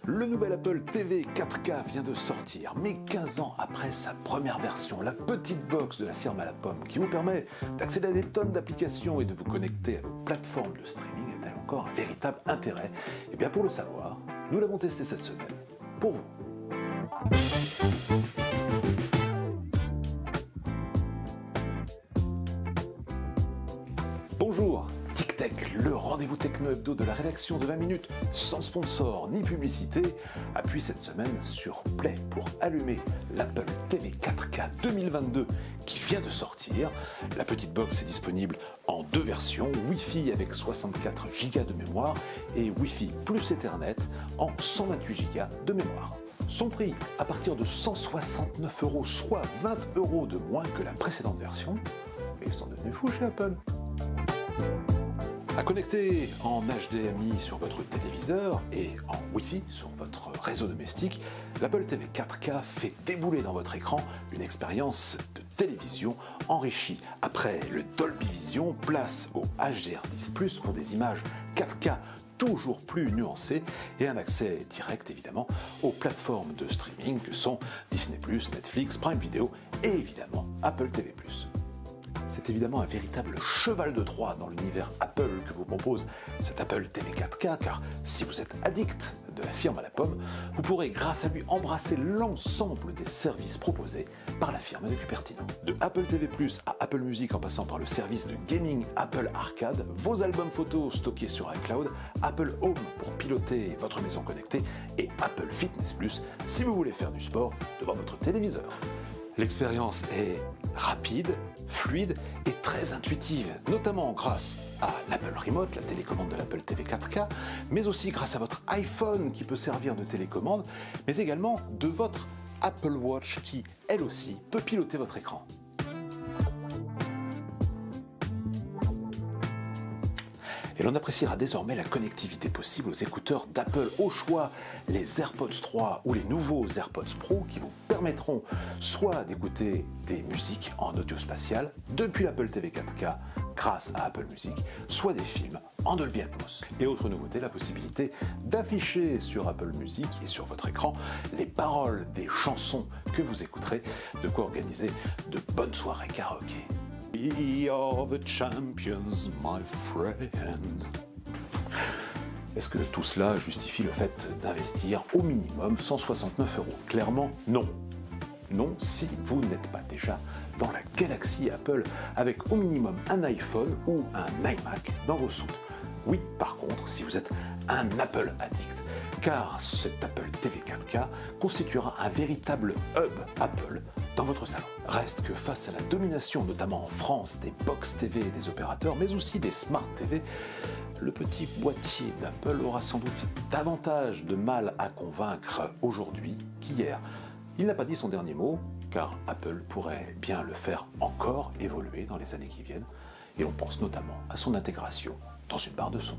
Le nouvel Apple TV 4K vient de sortir, mais 15 ans après sa première version, la petite box de la firme à la pomme qui vous permet d'accéder à des tonnes d'applications et de vous connecter à vos plateformes de streaming a-t-elle encore un véritable intérêt? Eh bien pour le savoir, nous l'avons testé cette semaine pour vous. Bonjour, TicTech, le rendez-vous techno hebdo de la rédaction de 20 minutes, sans sponsor ni publicité, appuie cette semaine sur Play pour allumer l'Apple TV 4K 2022 qui vient de sortir. La petite box est disponible en deux versions, Wi-Fi avec 64 Go de mémoire et Wi-Fi plus Ethernet en 128 Go de mémoire. Son prix à partir de 169 €, soit 20 € de moins que la précédente version. Mais ils sont devenus fous chez Apple. À connecter en HDMI sur votre téléviseur et en Wi-Fi sur votre réseau domestique, l'Apple TV 4K fait débouler dans votre écran une expérience de télévision enrichie. Après le Dolby Vision, place au HDR10+, pour des images 4K toujours plus nuancées et un accès direct évidemment aux plateformes de streaming que sont Disney+, Netflix, Prime Video et évidemment Apple TV+. C'est évidemment un véritable cheval de Troie dans l'univers Apple que vous propose cet Apple TV 4K, car si vous êtes addict de la firme à la pomme, vous pourrez grâce à lui embrasser l'ensemble des services proposés par la firme de Cupertino. De Apple TV+, à Apple Music en passant par le service de gaming Apple Arcade, vos albums photos stockés sur iCloud, Apple Home pour piloter votre maison connectée et Apple Fitness+, si vous voulez faire du sport devant votre téléviseur. L'expérience est rapide, fluide et très intuitive, notamment grâce à l'Apple Remote, la télécommande de l'Apple TV 4K, mais aussi grâce à votre iPhone qui peut servir de télécommande, mais également de votre Apple Watch qui, elle aussi, peut piloter votre écran. Et l'on appréciera désormais la connectivité possible aux écouteurs d'Apple. Au choix, les AirPods 3 ou les nouveaux AirPods Pro qui vous permettront soit d'écouter des musiques en audio spatial depuis l'Apple TV 4K grâce à Apple Music, soit des films en Dolby Atmos. Et autre nouveauté, la possibilité d'afficher sur Apple Music et sur votre écran les paroles des chansons que vous écouterez, de quoi organiser de bonnes soirées karaoké. We are the champions, my friend. Est-ce que tout cela justifie le fait d'investir au minimum 169 €? Clairement, non. Non, si vous n'êtes pas déjà dans la galaxie Apple avec au minimum un iPhone ou un iMac dans vos soutes. Oui, par contre, si vous êtes un Apple addict, car cet Apple TV 4K constituera un véritable hub Apple dans votre salon. Reste que face à la domination, notamment en France, des box TV et des opérateurs, mais aussi des Smart TV, le petit boîtier d'Apple aura sans doute davantage de mal à convaincre aujourd'hui qu'hier. Il n'a pas dit son dernier mot, car Apple pourrait bien le faire encore évoluer dans les années qui viennent, et on pense notamment à son intégration dans une barre de son.